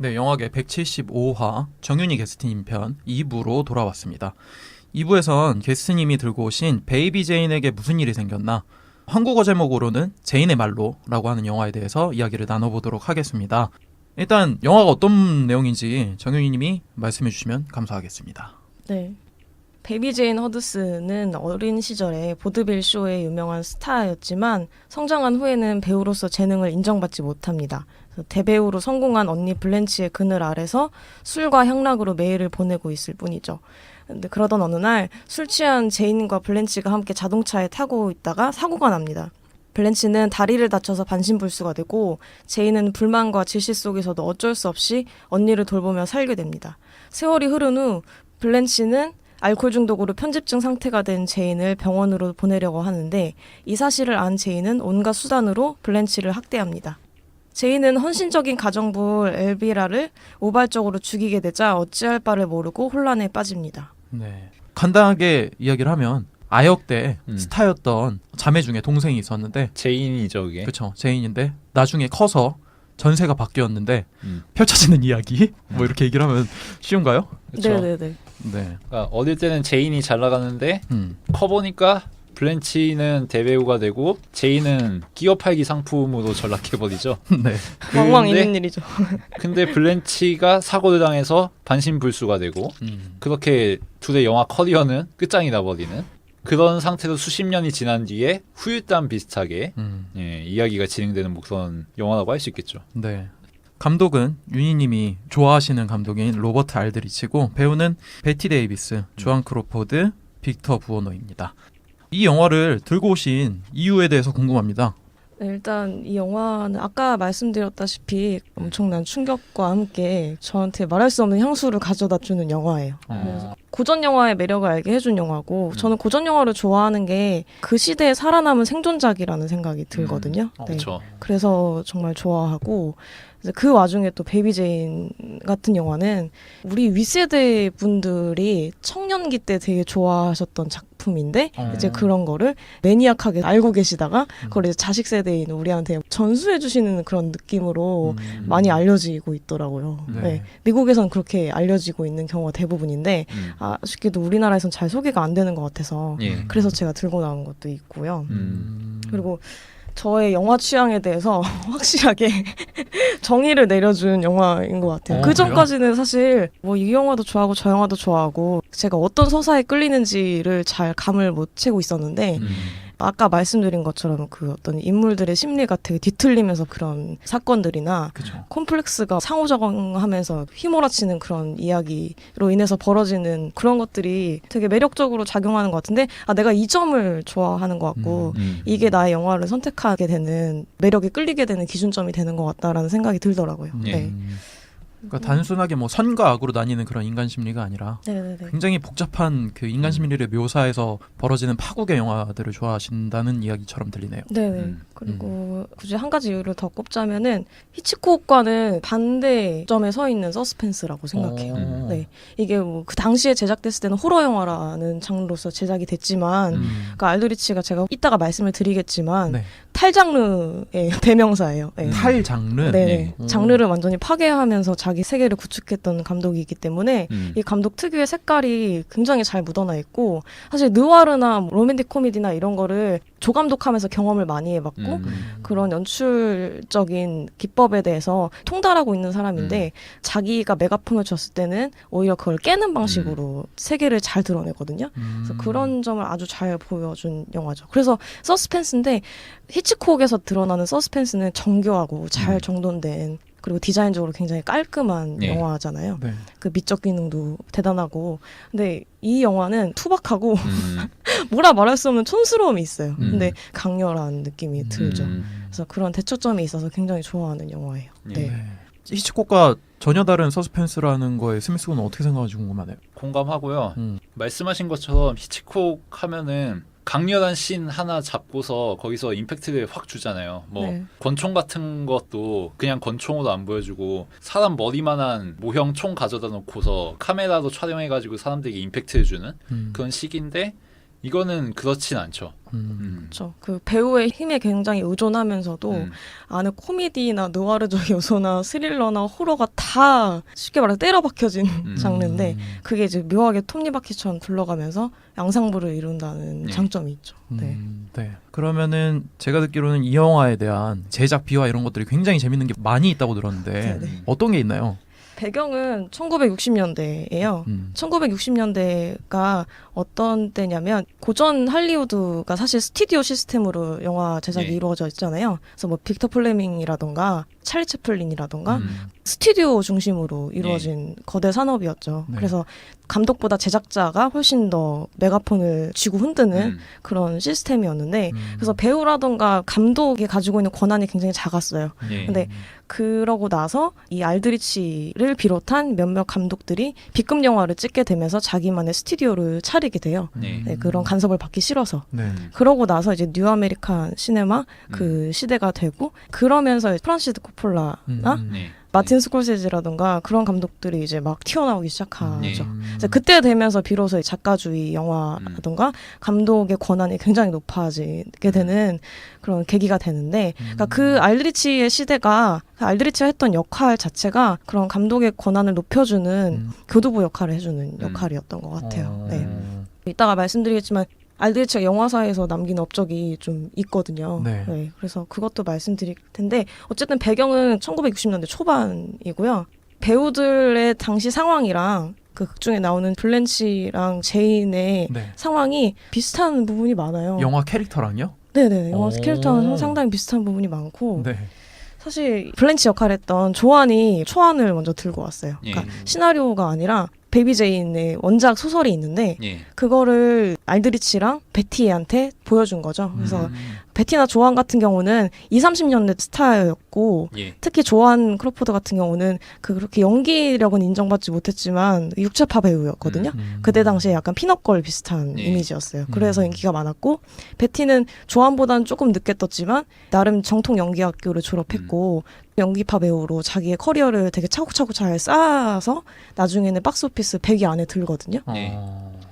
네, 영화계 175화 정윤희 게스트님 편 2부로 돌아왔습니다. 2부에선 게스트님이 들고 오신 베이비 제인에게 무슨 일이 생겼나, 한국어 제목으로는 제인의 말로라고 하는 영화에 대해서 이야기를 나눠보도록 하겠습니다. 일단 영화가 어떤 내용인지 정윤희님이 말씀해 주시면 감사하겠습니다. 네. 베이비 제인 허드슨은 어린 시절에 보드빌 쇼의 유명한 스타였지만 성장한 후에는 배우로서 재능을 인정받지 못합니다. 대배우로 성공한 언니 블렌치의 그늘 아래서 술과 향락으로 매일을 보내고 있을 뿐이죠. 근데 그러던 어느 날 술 취한 제인과 블렌치가 함께 자동차에 타고 있다가 사고가 납니다. 블렌치는 다리를 다쳐서 반신불수가 되고 제인은 불만과 질시 속에서도 어쩔 수 없이 언니를 돌보며 살게 됩니다. 세월이 흐른 후 블렌치는 알코올 중독으로 편집증 상태가 된 제인을 병원으로 보내려고 하는데 이 사실을 안 제인은 온갖 수단으로 블렌치를 학대합니다. 제인은 헌신적인 가정부 엘비라를 우발적으로 죽이게 되자 어찌할 바를 모르고 혼란에 빠집니다. 네. 간단하게 이야기를 하면 아역 때 스타였던 자매 중에 동생이 있었는데 제인이죠, 그게. 그렇죠. 제인인데 나중에 커서 전세가 바뀌었는데 펼쳐지는 이야기? 뭐 이렇게 얘기를 하면 쉬운가요? 그쵸. 네네네. 네. 그러니까 어릴 때는 제인이 잘 나가는데 커 보니까 블렌치는 대배우가 되고 제인은 끼어 팔기 상품으로 전락해버리죠. 네. 왕왕 근데- 있는 일이죠. 근데 블렌치가 사고를 당해서 반신불수가 되고 그렇게 둘의 영화 커리어는 끝장이 나버리는 그런 상태로 수십 년이 지난 뒤에 후일담 비슷하게 이야기가 진행되는 뭐 그런 영화라고 할 수 있겠죠. 네. 감독은 윤희님이 좋아하시는 감독인 로버트 알드리치고 배우는 베티 데이비스, 조안 크로포드, 빅터 부어너입니다. 이 영화를 들고 오신 이유에 대해서 궁금합니다. 네, 일단 이 영화는 아까 말씀드렸다시피 엄청난 충격과 함께 저한테 말할 수 없는 향수를 가져다 주는 영화예요. 그래서 고전 영화의 매력을 알게 해준 영화고 저는 고전 영화를 좋아하는 게 그 시대에 살아남은 생존작이라는 생각이 들거든요. 네. 그렇죠. 그래서 정말 좋아하고 이제 그 와중에 또 베이비 제인 같은 영화는 우리 윗세대 분들이 청년기 때 되게 좋아하셨던 작품인데 이제 그런 거를 매니악하게 알고 계시다가 그걸 이제 자식 세대인 우리한테 전수해 주시는 그런 느낌으로 많이 알려지고 있더라고요. 네. 네. 미국에선 그렇게 알려지고 있는 경우가 대부분인데 아쉽게도 우리나라에선 잘 소개가 안 되는 것 같아서 예. 그래서 제가 들고 나온 것도 있고요. 그리고 그리고 저의 영화 취향에 대해서 확실하게 정의를 내려준 영화인 것 같아요. 그 전까지는 사실 뭐 이 영화도 좋아하고 저 영화도 좋아하고 제가 어떤 서사에 끌리는지를 잘 감을 못 채고 있었는데 아까 말씀드린 것처럼 그 어떤 인물들의 심리가 되게 뒤틀리면서 그런 사건들이나 그죠. 콤플렉스가 상호작용하면서 휘몰아치는 그런 이야기로 인해서 벌어지는 그런 것들이 되게 매력적으로 작용하는 것 같은데 내가 이 점을 좋아하는 것 같고 이게 나의 영화를 선택하게 되는 매력에 끌리게 되는 기준점이 되는 것 같다라는 생각이 들더라고요. 예. 네. 그러니까 단순하게 뭐 선과 악으로 나뉘는 그런 인간 심리가 아니라 네네네. 굉장히 복잡한 그 인간 심리를 묘사해서 벌어지는 파국의 영화들을 좋아하신다는 이야기처럼 들리네요. 네네. 그리고 굳이 한 가지 이유를 더 꼽자면은 히치콕과는 반대점에 서 있는 서스펜스라고 생각해요. 네. 이게 뭐 그 당시에 제작됐을 때는 호러 영화라는 장르로서 제작이 됐지만 그러니까 알드리치가 제가 이따가 말씀을 드리겠지만 네. 탈장르의 대명사예요. 네. 탈 장르. 네, 오. 장르를 완전히 파괴하면서 자기 세계를 구축했던 감독이기 때문에 이 감독 특유의 색깔이 굉장히 잘 묻어나 있고 사실 느와르나 로맨틱 코미디나 이런 거를 조감독하면서 경험을 많이 해봤고 그런 연출적인 기법에 대해서 통달하고 있는 사람인데 자기가 메가폰을 줬을 때는 오히려 그걸 깨는 방식으로 세계를 잘 드러내거든요. 그래서 그런 점을 아주 잘 보여준 영화죠. 그래서 서스펜스인데 히치콕에서 드러나는 서스펜스는 정교하고 잘 정돈된 그리고 디자인적으로 굉장히 깔끔한 영화잖아요. 네. 그 미적 기능도 대단하고 근데 이 영화는 투박하고 뭐라 말할 수 없는 촌스러움이 있어요. 근데 강렬한 느낌이 들죠. 그래서 그런 대초점이 있어서 굉장히 좋아하는 영화예요. 네. 네. 히치콕과 전혀 다른 서스펜스라는 거에 스미스군은 어떻게 생각하는지 궁금하네요. 공감하고요. 말씀하신 것처럼 히치콕 하면은 강렬한 씬 하나 잡고서 거기서 임팩트를 확 주잖아요. 뭐 네. 권총 같은 것도 그냥 권총으로 안 보여주고 사람 머리만한 모형 총 가져다 놓고서 카메라로 촬영해가지고 사람들에게 임팩트를 주는 그런 식인데 이거는 그렇진 않죠. 그렇죠. 그 배우의 힘에 굉장히 의존하면서도 안에 코미디나 느와르적 요소나 스릴러나 호러가 다 쉽게 말해서 때려 박혀진 장르인데 그게 이제 묘하게 톱니바퀴처럼 굴러가면서 양상부를 이룬다는 네. 장점이 있죠. 네. 네. 그러면은 제가 듣기로는 이 영화에 대한 제작 비화 이런 것들이 굉장히 재밌는 게 많이 있다고 들었는데 네. 어떤 게 있나요? 배경은 1960년대예요. 1960년대가 어떤 때냐면 고전 할리우드가 사실 스튜디오 시스템으로 영화 제작이 네. 이루어져 있잖아요. 그래서 뭐 빅터 플레밍이라던가 찰리 채플린이라던가 스튜디오 중심으로 이루어진 거대 산업이었죠. 네. 그래서 감독보다 제작자가 훨씬 더 메가폰을 쥐고 흔드는 그런 시스템이었는데 그래서 배우라던가 감독이 가지고 있는 권한이 굉장히 작았어요. 예. 근데 그러고 나서 이 알드리치를 비롯한 몇몇 감독들이 B급 영화를 찍게 되면서 자기만의 스튜디오를 차리게 돼요. 네. 네, 그런 간섭을 받기 싫어서. 네. 그러고 나서 이제 뉴 아메리칸 시네마 그 시대가 되고 그러면서 프란시스 코폴라나 네. 마틴 스콜세지라던가 그런 감독들이 이제 막 튀어나오기 시작하죠. 네. 그래서 그때 되면서 비로소 이 작가주의 영화라던가 감독의 권한이 굉장히 높아지게 되는 그런 계기가 되는데 그러니까 그 알드리치의 시대가 그 알드리치가 했던 역할 자체가 그런 감독의 권한을 높여주는 교두보 역할을 해주는 역할이었던 것 같아요. 네. 이따가 말씀드리겠지만 알드리치가 영화사에서 남긴 업적이 좀 있거든요. 네. 그래서 그것도 말씀드릴 텐데 어쨌든 배경은 1960년대 초반이고요. 배우들의 당시 상황이랑 그 극 중에 나오는 블렌치랑 제인의 네. 상황이 비슷한 부분이 많아요. 영화 캐릭터랑요? 네네. 영화 오. 캐릭터는 상당히 비슷한 부분이 많고 네. 사실 블렌치 역할을 했던 조안이 초안을 먼저 들고 왔어요. 그러니까 시나리오가 아니라 베이비 제인의 원작 소설이 있는데 예. 그거를 알드리치랑 베티한테 보여준 거죠. 그래서 베티나 조안 같은 경우는 20, 30년대 스타였고 예. 특히 조안 크로포드 같은 경우는 그렇게 연기력은 인정받지 못했지만 육체파 배우였거든요. 그때 당시에 약간 핀업걸 비슷한 예. 이미지였어요. 그래서 인기가 많았고 베티는 조안보다는 조금 늦게 떴지만 나름 정통 연기학교를 졸업했고 연기파 배우로 자기의 커리어를 되게 차곡차곡 잘 쌓아서 나중에는 박스오피스 100위 안에 들거든요. 네.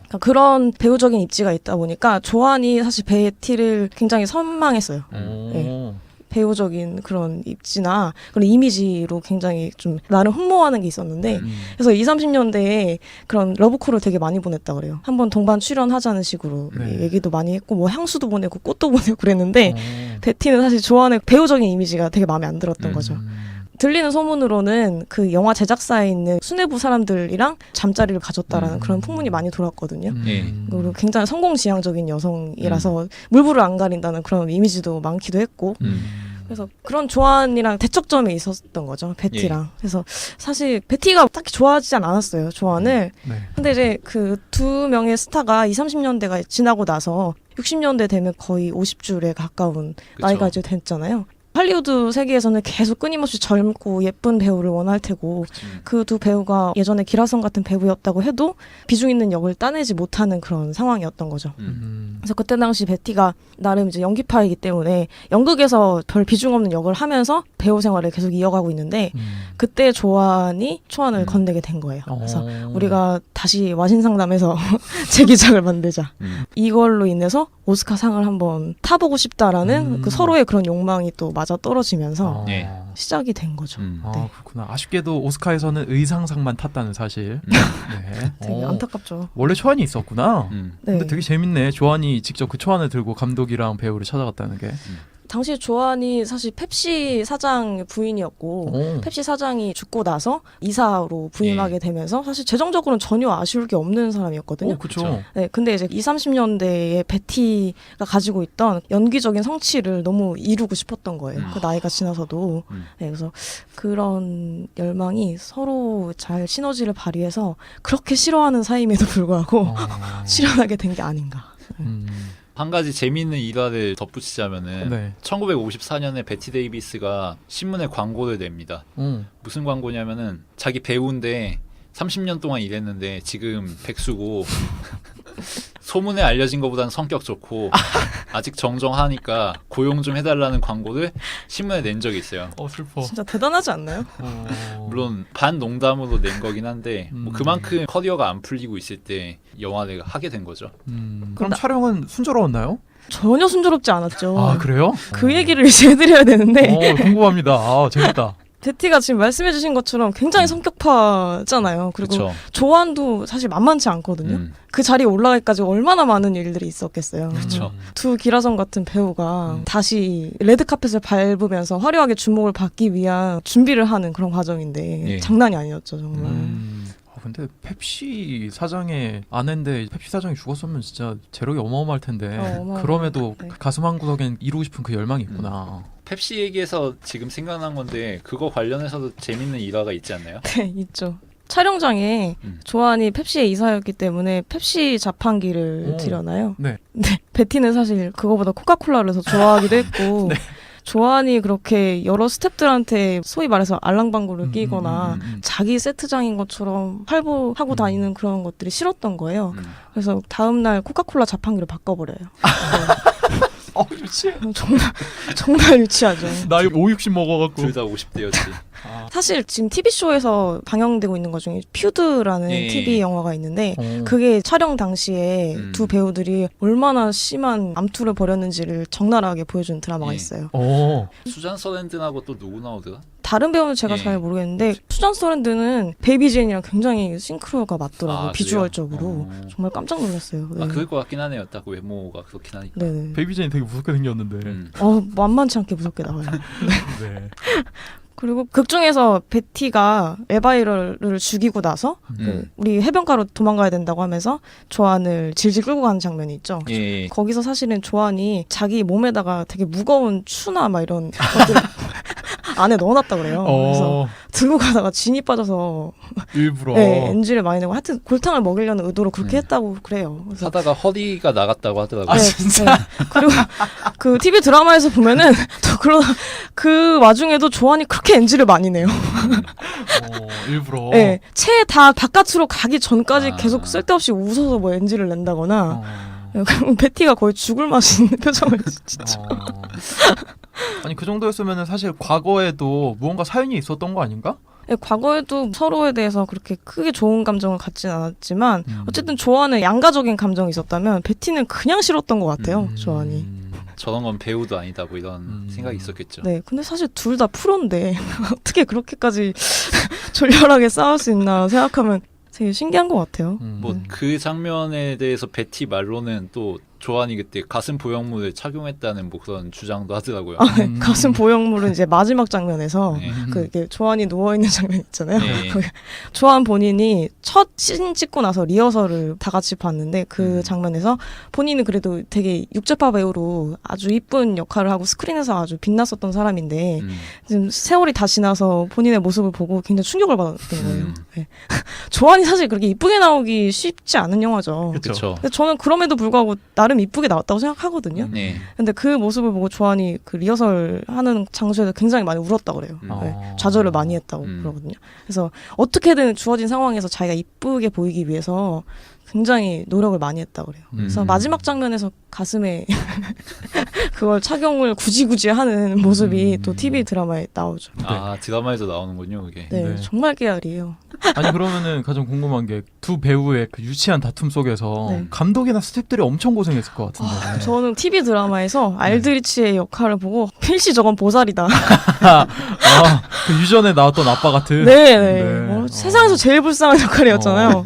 그러니까 그런 배우적인 입지가 있다 보니까 조안이 사실 베티를 굉장히 선망했어요. 네. 배우적인 그런 입지나 그런 이미지로 굉장히 좀 나름 흠모하는 게 있었는데 그래서 20, 30년대에 그런 러브콜을 되게 많이 보냈다 그래요. 한번 동반 출연하자는 식으로 네. 얘기도 많이 했고 뭐 향수도 보내고 꽃도 보내고 그랬는데 베티는 사실 조안의 배우적인 이미지가 되게 마음에 안 들었던 거죠. 들리는 소문으로는 그 영화 제작사에 있는 수뇌부 사람들이랑 잠자리를 가졌다라는 그런 풍문이 많이 돌았거든요. 예. 그리고 굉장히 성공지향적인 여성이라서 물불을 안 가린다는 그런 이미지도 많기도 했고 그래서 그런 조안이랑 대척점에 있었던 거죠. 베티랑. 그래서 사실 베티가 딱히 좋아하지 않았어요. 조안을. 네. 근데 이제 그 두 명의 스타가 20, 30년대가 지나고 나서 60년대 되면 거의 50줄에 가까운 그쵸. 나이가 이제 됐잖아요. 할리우드 세계에서는 계속 끊임없이 젊고 예쁜 배우를 원할 테고 그 두 배우가 예전에 기라성 같은 배우였다고 해도 비중 있는 역을 따내지 못하는 그런 상황이었던 거죠. 그래서 그때 당시 베티가 나름 이제 연기파이기 때문에 연극에서 별 비중 없는 역을 하면서 배우 생활을 계속 이어가고 있는데 그때 조안이 초안을 건네게 된 거예요. 그래서 우리가 다시 와신상담해서 재기작을 만들자. 이걸로 인해서 오스카상을 한번 타보고 싶다라는 그 서로의 그런 욕망이 또 맞아 떨어지면서 네. 시작이 된 거죠. 네. 그렇구나. 아쉽게도 오스카에서는 의상상만 탔다는 사실. 네. 되게 안타깝죠. 원래 초안이 있었구나. 네. 근데 되게 재밌네. 조안이 직접 그 초안을 들고 감독이랑 배우를 찾아갔다는 게. 당시 조안이 사실 펩시 사장 부인이었고 펩시 사장이 죽고 나서 이사로 부임하게 되면서 사실 재정적으로는 전혀 아쉬울 게 없는 사람이었거든요. 그렇죠. 네, 근데 이제 20, 30년대에 베티가 가지고 있던 연기적인 성취를 너무 이루고 싶었던 거예요. 그 나이가 지나서도. 네, 그래서 그런 열망이 서로 잘 시너지를 발휘해서 그렇게 싫어하는 사이임에도 불구하고 실현하게 된 게 아닌가. 한 가지 재미있는 일화를 덧붙이자면은 네. 1954년에 베티 데이비스가 신문에 광고를 냅니다. 무슨 광고냐면은 자기 배우인데 30년 동안 일했는데 지금 백수고 소문에 알려진 것보다는 성격 좋고 아직 정정하니까 고용 좀 해달라는 광고를 신문에 낸 적이 있어요. 슬퍼. 진짜 대단하지 않나요? 물론 반 농담으로 낸 거긴 한데 뭐 그만큼 커리어가 안 풀리고 있을 때 영화를 하게 된 거죠. 그럼 촬영은 순조로웠나요? 전혀 순조롭지 않았죠. 아 그래요? 그 얘기를 이제 해드려야 되는데 궁금합니다. 재밌다. 베티가 지금 말씀해주신 것처럼 굉장히 성격파잖아요. 그리고 그렇죠. 조안도 사실 만만치 않거든요. 그 자리에 올라가기까지 얼마나 많은 일들이 있었겠어요. 그렇죠. 두 기라성 같은 배우가 다시 레드카펫을 밟으면서 화려하게 주목을 받기 위한 준비를 하는 그런 과정인데 예. 장난이 아니었죠 정말. 근데 펩시 사장의 아내인데 펩시 사장이 죽었으면 진짜 재력이 어마어마할 텐데 어마어마하죠. 그럼에도 네. 가슴 한 구석엔 이루고 싶은 그 열망이 있구나. 펩시 얘기해서 지금 생각난 건데 그거 관련해서도 재밌는 일화가 있지 않나요? 네, 있죠. 촬영장에 조안이 펩시의 이사였기 때문에 펩시 자판기를 들여놔요. 네. 베티는 사실 그거보다 코카콜라를 더 좋아하기도 했고 조안이 그렇게 여러 스태프들한테 소위 말해서 알랑방구를 끼거나 자기 세트장인 것처럼 활보하고 다니는 그런 것들이 싫었던 거예요. 그래서 다음날 코카콜라 자판기를 바꿔버려요. 유치해. 정말 유치하죠. 나 이거 5, 60 먹어갖고. 둘 다 50대였지. 사실 지금 TV쇼에서 방영되고 있는 것 중에 퓨드라는 예. TV 영화가 있는데 그게 촬영 당시에 두 배우들이 얼마나 심한 암투를 벌였는지를 적나라하게 보여주는 드라마가 예. 있어요. 수잔 서랜드하고 또 누구 나오더라? 다른 배우는 제가 예. 잘 모르겠는데 수잔 서랜드는 베이비 제인이랑 굉장히 싱크로가 맞더라고요. 아, 비주얼적으로. 그래요? 정말 깜짝 놀랐어요. 네. 그럴 것 같긴 하네요. 딱 외모가 그렇긴 하니까. 네네. 베이비 제인 되게 무섭게 생겼는데. 만만치 않게 무섭게 나와요. 네. 그리고 극 중에서 베티가 에바이러를 죽이고 나서 우리 해변가로 도망가야 된다고 하면서 조안을 질질 끌고 가는 장면이 있죠. 예. 거기서 사실은 조안이 자기 몸에다가 되게 무거운 추나 막 이런 것들 안에 넣어놨다 그래요. 그래서 들고 가다가 진이 빠져서 일부러. 네, NG를 많이 내고 하여튼 골탕을 먹이려는 의도로 그렇게 했다고 그래요. 그래서 하다가 허리가 나갔다고 하더라고요. 아, 진짜? 네. 그리고 그 TV 드라마에서 보면은 또 그 와중에도 조안이 그렇게 NG를 많이 내요. 일부러. 네, 채 다 바깥으로 가기 전까지 아. 계속 쓸데없이 웃어서 뭐 NG를 낸다거나 그럼 베티가 거의 죽을 맛이 있는 표정을 진짜. 아니 그 정도였으면 사실 과거에도 무언가 사연이 있었던 거 아닌가? 네, 과거에도 서로에 대해서 그렇게 크게 좋은 감정을 갖진 않았지만 어쨌든 조안은 양가적인 감정이 있었다면 베티는 그냥 싫었던 것 같아요. 조안이. 저런 건 배우도 아니다 뭐 이런 생각이 있었겠죠. 네, 근데 사실 둘 다 프로인데 어떻게 그렇게까지 졸렬하게 싸울 수 있나 생각하면 되게 신기한 것 같아요. 뭐 그 장면에 대해서 베티 말로는 또 조안이 그때 가슴 보형물을 착용했다는 뭐 그런 주장도 하더라고요. 가슴 보형물은 이제 마지막 장면에서 네. 그 이렇게 조안이 누워 있는 장면 있잖아요. 네. 조안 본인이 첫 씬 찍고 나서 리허설을 다 같이 봤는데 그 장면에서 본인은 그래도 되게 육제파 배우로 아주 이쁜 역할을 하고 스크린에서 아주 빛났었던 사람인데 지금 세월이 다 지나서 본인의 모습을 보고 굉장히 충격을 받았던 거예요. 네. 조안이 사실 그렇게 이쁘게 나오기 쉽지 않은 영화죠. 그렇죠. 근데 저는 그럼에도 불구하고 나름 이쁘게 나왔다고 생각하거든요. 네. 근데 그 모습을 보고 조안이 그 리허설 하는 장소에서 굉장히 많이 울었다 그래요. 네, 좌절을 많이 했다고 그러거든요. 그래서 어떻게든 주어진 상황에서 자기가 이쁘게 보이기 위해서 굉장히 노력을 많이 했다 그래요. 그래서 마지막 장면에서 가슴에 그걸 착용을 굳이 하는 모습이 또 TV 드라마에 나오죠. 아 드라마에서 나오는군요 그게. 네, 네. 정말 깨알이에요. 아니 그러면은 가장 궁금한 게 두 배우의 그 유치한 다툼 속에서 네. 감독이나 스태프들이 엄청 고생했을 것 같은데. 저는 TV 드라마에서 알드리치의 역할을 보고 필시 저건 보살이다. 그 유전에 나왔던 아빠 같은. 네. 세상에서 제일 불쌍한 역할이었잖아요.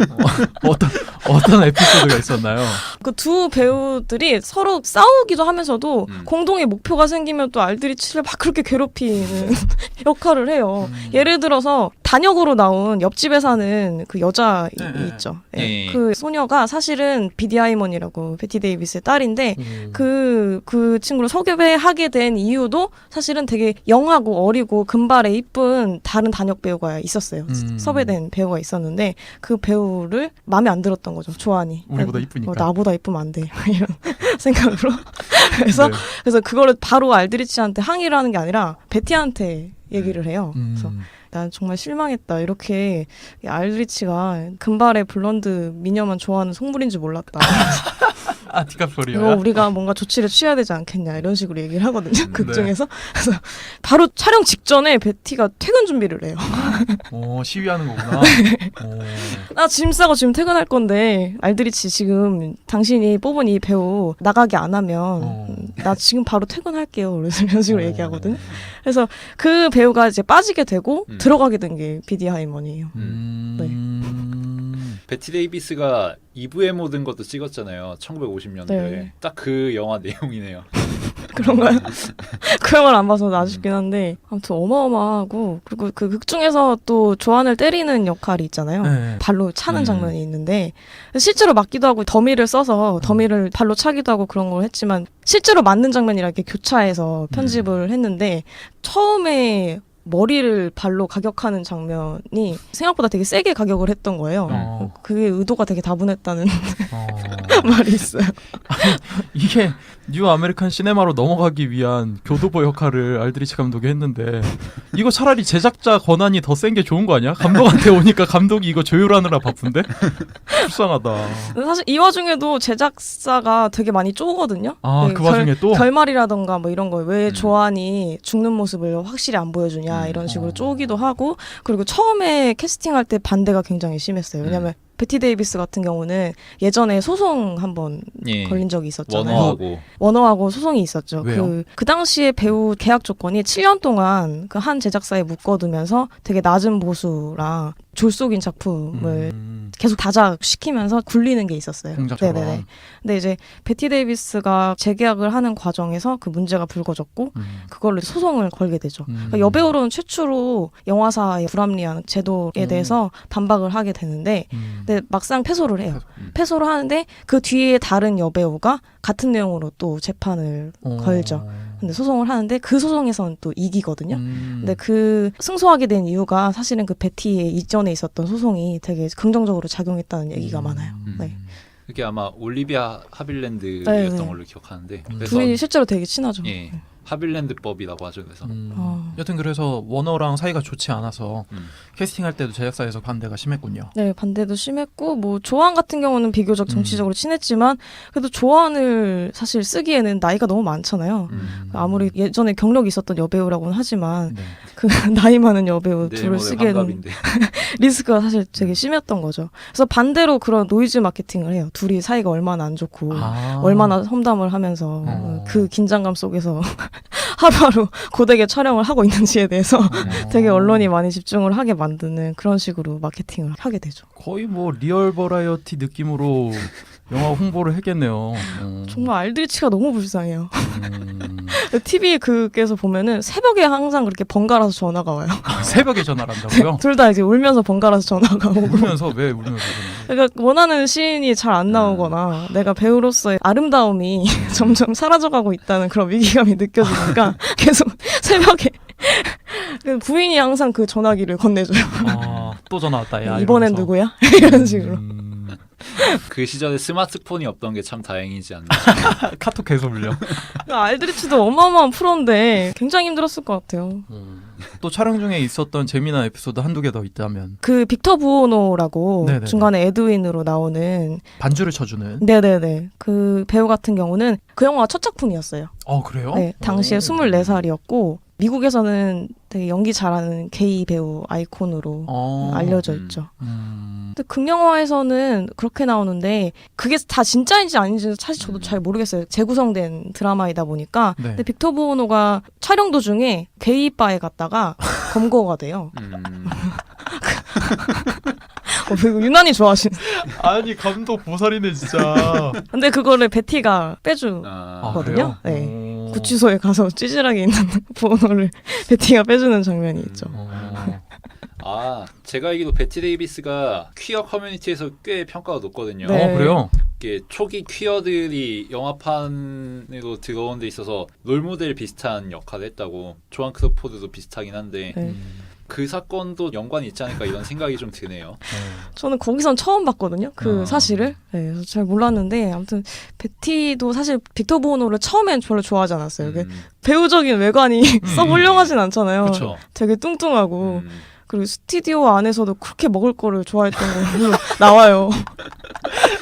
어떤 에피소드가 있었나요? 그 두 배우들이 서로 싸우기도 하면서도 공동의 목표가 생기면 또 알드리치를 막 그렇게 괴롭히는 역할을 해요. 예를 들어서 단역으로 나온 옆집에 사는 그 여자 있죠. 네. 네. 그 소녀가 사실은 비디 하이먼이라고 베티 데이비스의 딸인데 그 친구를 섭외하게 된 이유도 사실은 되게 영하고 어리고 금발에 이쁜 다른 단역 배우가 있었어요. 섭외된 배우가 있었는데 그 배우를 마음에 안 들었던 거죠. 조안이. 우리보다 이쁘니까. 나보다 이쁘면 안 돼. 이런 생각으로. 그래서 네. 그래서 그거를 바로 알드리치한테 항의를 하는 게 아니라 베티한테 얘기를 해요. 그래서 난 정말 실망했다. 이렇게 알드리치가 금발의 블론드 미녀만 좋아하는 속물인 줄 몰랐다. 디카프리오야? 이거 우리가 뭔가 조치를 취해야 되지 않겠냐 이런 식으로 얘기를 하거든요. 네. 극중에서. 그래서 바로 촬영 직전에 베티가 퇴근 준비를 해요. 시위하는 거구나. 나 짐 싸고 지금 퇴근할 건데 알드리치 지금 당신이 뽑은 이 배우 나가게 안 하면 나 지금 바로 퇴근할게요. 그래서 이런 식으로 얘기하거든요. 그래서 그 배우가 이제 빠지게 되고 들어가게 된 게 비디 하이먼이에요. 베티 데이비스가 2부의 모든 것도 찍었잖아요. 1950년대. 네. 딱 그 영화 내용이네요. 그런가요? 그 영화를 안 봐서 아쉽긴 한데 아무튼 어마어마하고 그리고 그 극 중에서 또 조안을 때리는 역할이 있잖아요. 네. 발로 차는 장면이 있는데 실제로 맞기도 하고 더미를 써서 더미를 발로 차기도 하고 그런 걸 했지만 실제로 맞는 장면이라 이렇게 교차해서 편집을 했는데 처음에 머리를 발로 가격하는 장면이 생각보다 되게 세게 가격을 했던 거예요. 그게 의도가 되게 다분했다는 말이 있어요. 이게 뉴 아메리칸 시네마로 넘어가기 위한 교도보 역할을 알드리치 감독이 했는데 이거 차라리 제작자 권한이 더 센 게 좋은 거 아니야? 감독한테 오니까 감독이 이거 조율하느라 바쁜데? 불쌍하다. 사실 이 와중에도 제작사가 되게 많이 쪼거든요. 그 와중에 또? 결말이라던가 뭐 이런 거 왜 조안이 죽는 모습을 확실히 안 보여주냐 이런 식으로 쪼기도 하고 그리고 처음에 캐스팅할 때 반대가 굉장히 심했어요. 왜냐면 베티 데이비스 같은 경우는 예전에 소송 한번 걸린 적이 있었잖아요. 워너하고 소송이 있었죠. 왜요? 그 당시에 배우 계약 조건이 7년 동안 그 한 제작사에 묶어두면서 되게 낮은 보수랑 졸속인 작품을 계속 다작시키면서 굴리는 게 있었어요. 공작처럼. 네네네. 근데 이제 베티 데이비스가 재계약을 하는 과정에서 그 문제가 불거졌고 그걸로 소송을 걸게 되죠. 그러니까 여배우로는 최초로 영화사의 불합리한 제도에 대해서 반박을 하게 되는데 근데 막상 패소를 해요. 패소를 하는데 그 뒤에 다른 여배우가 같은 내용으로 또 재판을 걸죠. 근데 소송을 하는데 그 소송에서는 또 이기거든요. 근데 그 승소하게 된 이유가 사실은 그 베티의 이전에 있었던 소송이 되게 긍정적으로 작용했다는 얘기가 많아요. 네. 그게 아마 올리비아 하빌랜드였던 네. 걸로 기억하는데 둘이 실제로 되게 친하죠. 예. 하빌랜드법이라고 하죠. 그래서 여튼 그래서 워너랑 사이가 좋지 않아서 캐스팅할 때도 제작사에서 반대가 심했군요. 네, 반대도 심했고 뭐 조안 같은 경우는 비교적 정치적으로 친했지만 그래도 조안을 사실 쓰기에는 나이가 너무 많잖아요. 아무리 예전에 경력이 있었던 여배우라고는 하지만 네. 그 나이 많은 여배우 둘을 모델 쓰기에는 환갑인데. 리스크가 사실 되게 심했던 거죠. 그래서 반대로 그런 노이즈 마케팅을 해요. 둘이 사이가 얼마나 안 좋고 얼마나 험담을 하면서 그 긴장감 속에서 하루하루 고되게 촬영을 하고 있는지에 대해서 되게 언론이 많이 집중을 하게 만드는 그런 식으로 마케팅을 하게 되죠. 거의 뭐 리얼 버라이어티 느낌으로 영화 홍보를 했겠네요. 정말 알드리치가 너무 불쌍해요. TV 그께서 보면은 새벽에 항상 그렇게 번갈아서 전화가 와요. 새벽에 전화를 한다고요? 둘 다 이제 울면서 번갈아서 전화가 오고. 울면서 왜 울면서? 그러니까 원하는 시인이 잘 안 나오거나 내가 배우로서의 아름다움이 점점 사라져가고 있다는 그런 위기감이 느껴지니까 계속 새벽에 부인이 항상 그 전화기를 건네줘요. 또 전화 왔다. 야, 이번엔 이러면서. 누구야? 이런 식으로. 그 시절에 스마트폰이 없던 게 참 다행이지 않나. 카톡 계속 울려. 알드리치도 어마어마한 프로인데 굉장히 힘들었을 것 같아요. 또 촬영 중에 있었던 재미난 에피소드 한두 개 더 있다면 그 빅터 부오노라고 네네네. 중간에 에드윈으로 나오는 반주를 쳐주는. 네네네 그 배우 같은 경우는 그 영화가 첫 작품이었어요. 그래요? 네, 당시에 24살이었고 미국에서는 되게 연기 잘하는 게이 배우 아이콘으로 알려져 있죠. 근데 극영화에서는 그렇게 나오는데 그게 다 진짜인지 아닌지 사실 저도 잘 모르겠어요. 재구성된 드라마이다 보니까. 네. 근데 빅터 부오노가 촬영 도중에 게이 바에 갔다가 검거가 돼요. 이거 유난히 좋아하시는. 아니 감독 보살이네 진짜. 근데 그거를 베티가 빼주거든요. 그래요? 네. 구치소에 가서 찌질하게 있는 부오노를 베티가 빼주는 장면이 있죠. 제가 알기로 베티 데이비스가 퀴어 커뮤니티에서 꽤 평가가 높거든요. 네. 그래요? 이게 초기 퀴어들이 영화판으로 들어온 데 있어서 롤모델 비슷한 역할을 했다고. 조안 크로포드도 비슷하긴 한데 네. 그 사건도 연관이 있지 않을까 이런 생각이 좀 드네요. 저는 거기선 처음 봤거든요. 그 사실을. 네, 그래서 잘 몰랐는데 아무튼 베티도 사실 빅터 부오노를 처음엔 별로 좋아하지 않았어요. 이게 배우적인 외관이 썩 훌륭하진 않잖아요. 그쵸. 되게 뚱뚱하고 그리고 스튜디오 안에서도 그렇게 먹을 거를 좋아했던 걸로 나와요.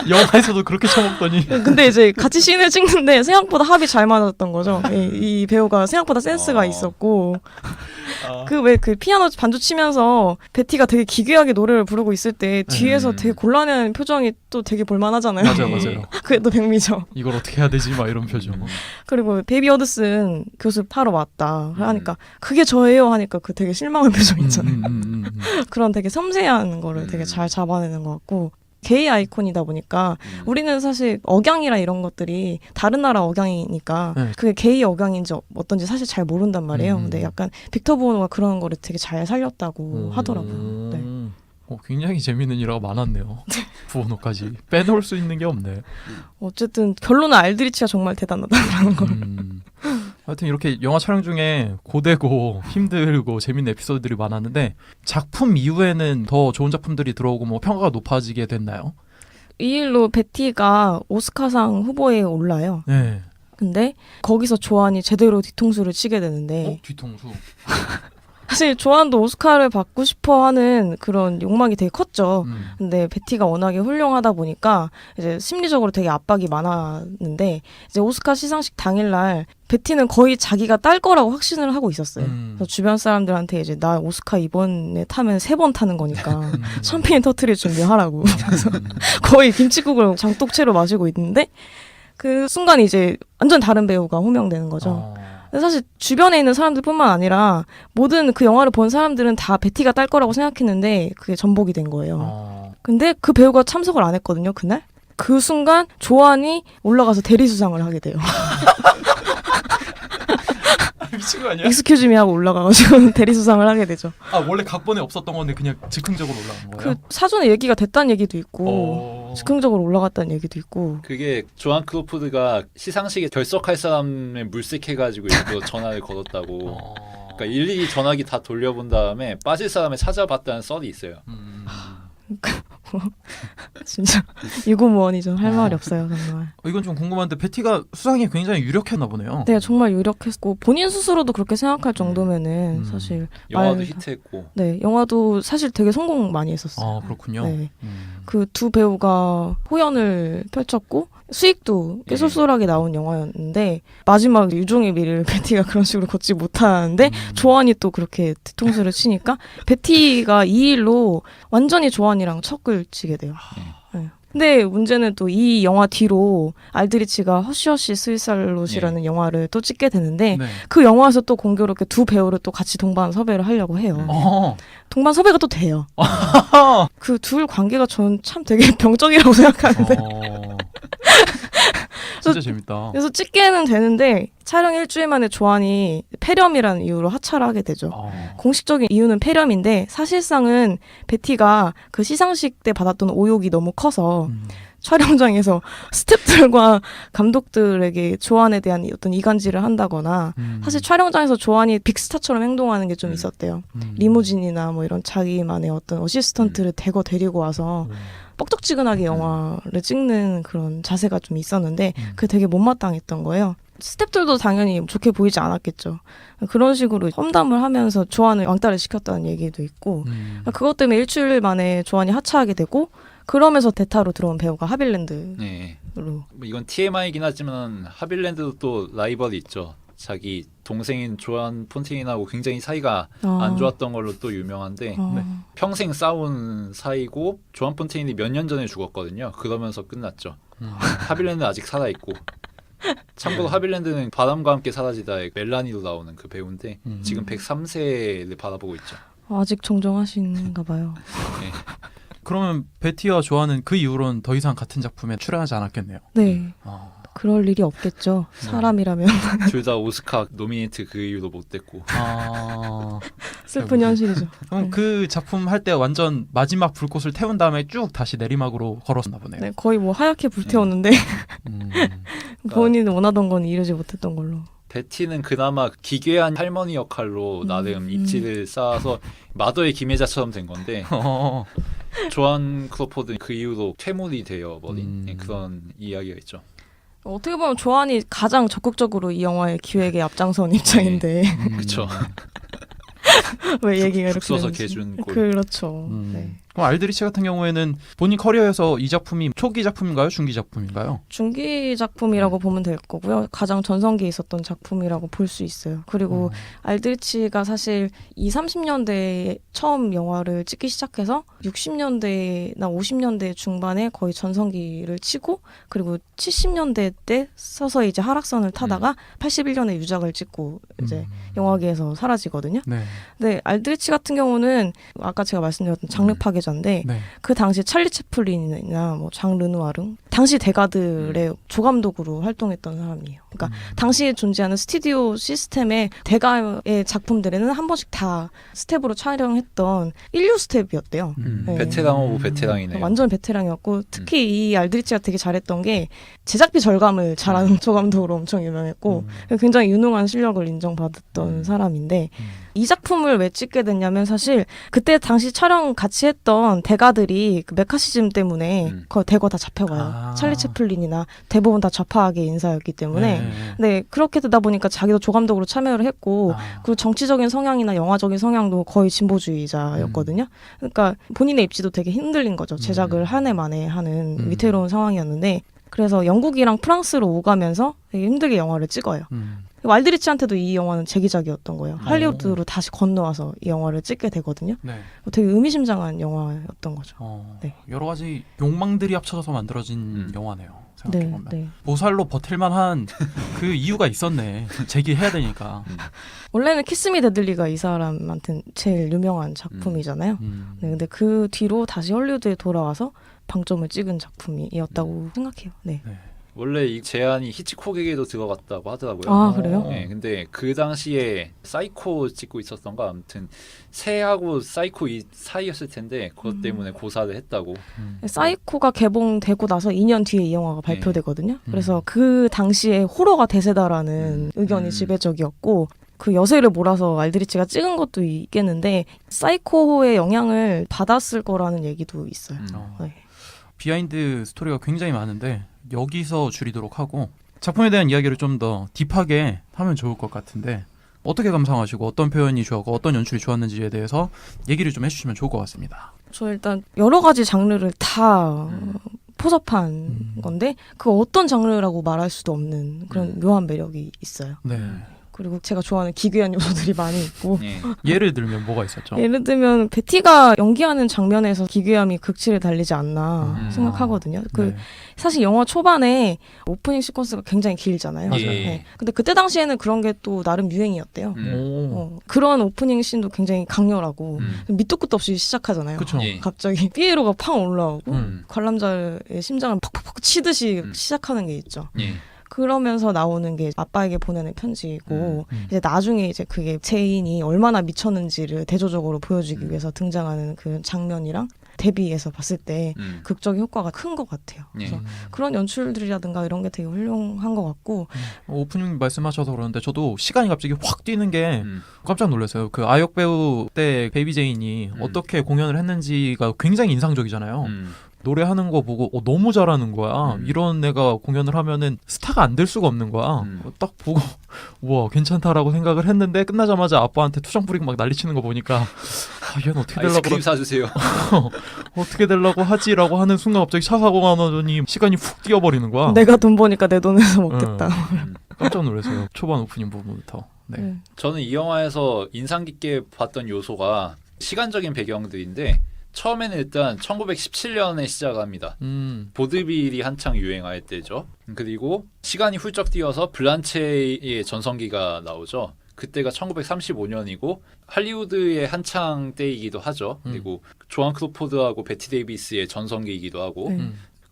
영화에서도 그렇게 처먹더니. 근데 이제 같이 씬을 찍는데 생각보다 합이 잘 맞았던 거죠. 이 배우가 생각보다 센스가 있었고 그 왜 그 피아노 반주 치면서 베티가 되게 기괴하게 노래를 부르고 있을 때 뒤에서 되게 곤란한 표정이 또 되게 볼만하잖아요. 맞아요. 그게 또 백미죠. 이걸 어떻게 해야 되지? 막 이런 표정. 그리고 베이비 허드슨 교습하러 왔다 하니까 그게 저예요 하니까 그 되게 실망한 표정 있잖아요. 그런 되게 섬세한 거를 되게 잘 잡아내는 것 같고 게이 아이콘이다 보니까 우리는 사실 억양이랑 이런 것들이 다른 나라 억양이니까 네. 그게 게이 억양인지 어떤지 사실 잘 모른단 말이에요. 근데 약간 빅터 부오노가 그런 거를 되게 잘 살렸다고 하더라고요. 네. 굉장히 재밌는 일화가 많았네요. 부원호까지 빼놓을 수 있는 게 없네. 어쨌든 결론은 알드리치가 정말 대단하다는 걸. 하여튼 이렇게 영화 촬영 중에 고되고 힘들고 재밌는 에피소드들이 많았는데 작품 이후에는 더 좋은 작품들이 들어오고 뭐 평가가 높아지게 됐나요? 이 일로 베티가 오스카상 후보에 올라요. 네. 근데 거기서 조안이 제대로 뒤통수를 치게 되는데 뒤통수. 사실 조안도 오스카를 받고 싶어 하는 그런 욕망이 되게 컸죠. 근데 베티가 워낙에 훌륭하다 보니까 이제 심리적으로 되게 압박이 많았는데 이제 오스카 시상식 당일날 베티는 거의 자기가 딸 거라고 확신을 하고 있었어요. 그래서 주변 사람들한테 이제 나 오스카 이번에 타면 3번 타는 거니까 샴페인 터트릴 준비하라고. 그래서 거의 김칫국을 장독채로 마시고 있는데 그 순간 이제 완전 다른 배우가 호명되는 거죠. 근데 사실 주변에 있는 사람들뿐만 아니라 모든 그 영화를 본 사람들은 다 베티가 딸 거라고 생각했는데 그게 전복이 된 거예요. 근데 그 배우가 참석을 안 했거든요, 그날. 그 순간 조안이 올라가서 대리수상을 하게 돼요. 미친 거 아니야? 익스큐즈 미 하고 올라가가지고 대리수상을 하게 되죠. 아 원래 각본에 없었던 건데 그냥 즉흥적으로 올라간 거예요? 그 사전에 얘기가 됐다는 얘기도 있고 즉흥적으로 올라갔다는 얘기도 있고. 그게 조안 크로포드가 시상식에 결석할 사람을 물색해가지고 일부러 전화를 걸었다고. 그러니까 일일이 전화기 다 돌려본 다음에 빠질 사람을 찾아봤다는 썰이 있어요. 진짜 유구무원이죠. 할 말이 없어요, 정말. 이건 좀 궁금한데 베티가 수상이 굉장히 유력했나 보네요. 네, 정말 유력했고 본인 스스로도 그렇게 생각할 정도면은 사실 영화도 히트했고. 네, 영화도 사실 되게 성공 많이 했었어요. 아 그렇군요. 네. 그 두 배우가 호연을 펼쳤고 수익도 꽤 쏠쏠하게 나온 영화였는데 마지막 유종의 미를 베티가 그런 식으로 걷지 못하는데 조안이 또 그렇게 뒤통수를 치니까 베티가 이 일로 완전히 조안이랑 척을 치게 돼요. 네. 근데 문제는 또 이 영화 뒤로 알드리치가 허쉬허쉬 스위스알롯이라는 영화를 또 찍게 되는데 네. 그 영화에서 또 공교롭게 두 배우를 또 같이 동반 섭외를 하려고 해요. 동반 섭외가 또 돼요. 그 둘 관계가 전 참 되게 병적이라고 생각하는데. 진짜 재밌다. 그래서 찍게는 되는데 촬영 일주일 만에 조안이 폐렴이라는 이유로 하차를 하게 되죠. 공식적인 이유는 폐렴인데 사실상은 베티가 그 시상식 때 받았던 오욕이 너무 커서 촬영장에서 스태프들과 감독들에게 조안에 대한 어떤 이간질을 한다거나 사실 촬영장에서 조안이 빅스타처럼 행동하는 게 좀 있었대요. 리무진이나 뭐 이런 자기만의 어떤 어시스턴트를 대거 데리고 와서 뻑적지근하게 영화를 찍는 그런 자세가 좀 있었는데 그게 되게 못마땅했던 거예요. 스태프들도 당연히 좋게 보이지 않았겠죠. 그런 식으로 험담을 하면서 조안을 왕따를 시켰다는 얘기도 있고 그것 때문에 일주일 만에 조안이 하차하게 되고 그러면서 대타로 들어온 배우가 하빌랜드로. 네. 뭐 이건 TMI이긴 하지만 하빌랜드도 또 라이벌이 있죠. 자기 동생인 조안 폰테인하고 굉장히 사이가 안 좋았던 걸로 또 유명한데 평생 싸운 사이고 조안 폰테인이 몇 년 전에 죽었거든요. 그러면서 끝났죠. 하빌랜드 아직 살아있고 참고로 하빌랜드는 바람과 함께 사라지다의 멜라니로 나오는 그 배우인데 지금 103세를 바라보고 있죠. 아직 정정하신가 봐요. 네. 그러면 베티와 조안은 그 이후로는 더 이상 같은 작품에 출연하지 않았겠네요. 네. 그럴 일이 없겠죠. 사람이라면. 둘 다 오스카 노미네이트 그 이후로 못 됐고. 슬픈 현실이죠. 그럼 네. 그 작품 할 때 완전 마지막 불꽃을 태운 다음에 쭉 다시 내리막으로 걸었나 보네요. 네, 거의 뭐 하얗게 불태웠는데 본인이 원하던 건 이루지 못했던 걸로. 베티는 그나마 기괴한 할머니 역할로 나름 입지를 쌓아서 마더의 김혜자처럼 된 건데 조안 크로포드 그 이후로 퇴물이 되어버린 그런 이야기가 있죠. 어떻게 보면 조안이 가장 적극적으로 이 영화의 기획에 앞장선 입장인데 그렇죠. 왜 얘기가 이렇게 죽 써서 되는지. 개준 꼴. 그렇죠. 네. 그럼 알드리치 같은 경우에는 본인 커리어에서 이 작품이 초기 작품인가요? 중기 작품인가요? 중기 작품이라고 보면 될 거고요. 가장 전성기에 있었던 작품이라고 볼 수 있어요. 그리고 알드리치가 사실 20, 30년대에 처음 영화를 찍기 시작해서 60년대나 50년대 중반에 거의 전성기를 치고 그리고 70년대 때 서서히 이제 하락선을 타다가 81년에 유작을 찍고 이제 영화계에서 사라지거든요. 네. 근데 알드리치 같은 경우는 아까 제가 말씀드렸던 장르 파괴자인데 네. 그 당시 찰리 채플린이나 뭐 장 르누아르 당시 대가들의 조감독으로 활동했던 사람이에요. 그러니까 당시에 존재하는 스튜디오 시스템의 대가의 작품들에는 한 번씩 다 스텝으로 촬영했던 인류 스텝이었대요. 네. 베테랑 오브 베테랑이네요. 완전 베테랑이었고 특히 이 알드리치가 되게 잘했던 게 제작비 절감을 잘하는 조감독으로 엄청 유명했고 굉장히 유능한 실력을 인정받았던 사람인데 이 작품을 왜 찍게 됐냐면 사실 그때 당시 촬영 같이 했던 대가들이 그 메카시즘 때문에 그 대거 다 잡혀가요. 찰리 채플린이나 대부분 다 좌파계 인사였기 때문에 네 그렇게 되다 보니까 자기도 조감독으로 참여를 했고 그리고 정치적인 성향이나 영화적인 성향도 거의 진보주의자였거든요. 그러니까 본인의 입지도 되게 흔들린 거죠. 제작을 한 해 만에 하는 위태로운 상황이었는데 그래서 영국이랑 프랑스로 오가면서 되게 힘들게 영화를 찍어요. 알드리치한테도 이 영화는 재기작이었던 거예요. 할리우드로 다시 건너와서 이 영화를 찍게 되거든요. 네. 되게 의미심장한 영화였던 거죠. 네. 여러 가지 욕망들이 합쳐져서 만들어진 영화네요. 네, 생각해보면. 네. 보살로 버틸만한 그 이유가 있었네. 재기해야 되니까. 원래는 키스미 데들리가 이 사람한테는 제일 유명한 작품이잖아요. 네, 근데 그 뒤로 다시 헐리우드에 돌아와서 방점을 찍은 작품이었다고 생각해요. 네. 네. 원래 이 제안이 히치콕에게도 들어갔다고 하더라고요. 아, 그래요? 네, 근데 그 당시에 사이코 찍고 있었던가 아무튼 새하고 사이코 이 사이였을 텐데 그것 때문에 고사를 했다고. 사이코가 개봉되고 나서 2년 뒤에 이 영화가 발표되거든요. 그래서 그 당시에 호러가 대세다라는 의견이 지배적이었고 그 여세를 몰아서 알드리치가 찍은 것도 있겠는데 사이코의 영향을 받았을 거라는 얘기도 있어요. 네. 비하인드 스토리가 굉장히 많은데 여기서 줄이도록 하고 작품에 대한 이야기를 좀 더 딥하게 하면 좋을 것 같은데 어떻게 감상하시고 어떤 표현이 좋았고 어떤 연출이 좋았는지에 대해서 얘기를 좀 해주시면 좋을 것 같습니다. 저 일단 여러 가지 장르를 다 포섭한 건데 그 어떤 장르라고 말할 수도 없는 그런 묘한 매력이 있어요. 네. 그리고 제가 좋아하는 기괴한 요소들이 많이 있고 예를 들면 뭐가 있었죠? 예를 들면 베티가 연기하는 장면에서 기괴함이 극치를 달리지 않나 생각하거든요. 네. 사실 영화 초반에 오프닝 시퀀스가 굉장히 길잖아요. 맞아요. 네. 근데 그때 당시에는 그런 게 또 나름 유행이었대요. 그런 오프닝 씬도 굉장히 강렬하고 밑도 끝도 없이 시작하잖아요. 그쵸. 갑자기 피에로가 팡 올라오고 관람자의 심장을 팍팍팍 치듯이 시작하는 게 있죠. 그러면서 나오는 게 아빠에게 보내는 편지이고 이제 나중에 이제 그게 제인이 얼마나 미쳤는지를 대조적으로 보여주기 위해서 등장하는 그 장면이랑 대비해서 봤을 때 극적인 효과가 큰 것 같아요. 그래서 그런 연출들이라든가 이런 게 되게 훌륭한 것 같고 오프닝 말씀하셔서 그러는데 저도 시간이 갑자기 확 뛰는 게 깜짝 놀랐어요. 그 아역 배우 때 베이비 제인이 어떻게 공연을 했는지가 굉장히 인상적이잖아요. 노래하는 거 보고 너무 잘하는 거야. 이런 애가 공연을 하면은 스타가 안 될 수가 없는 거야. 딱 보고 우와 괜찮다라고 생각을 했는데 끝나자마자 아빠한테 투정 부리고 막 난리치는 거 보니까 얘는 어떻게 되려고 아이스크림 사주세요. 어떻게 되려고 하지라고 하는 순간 갑자기 차 사고가 나더니 시간이 훅 뛰어버리는 거야. 내가 돈 버니까 내 돈에서 먹겠다. 깜짝 놀랐어요. 초반 오프닝 부분부터. 네. 저는 이 영화에서 인상 깊게 봤던 요소가 시간적인 배경들인데 처음에는 일단 1917년에 시작합니다. 보드빌이 한창 유행할 때죠. 그리고 시간이 훌쩍 뛰어서 블란체의 전성기가 나오죠. 그때가 1935년이고 할리우드의 한창 때이기도 하죠. 그리고 조한 크로포드하고 베티 데이비스의 전성기이기도 하고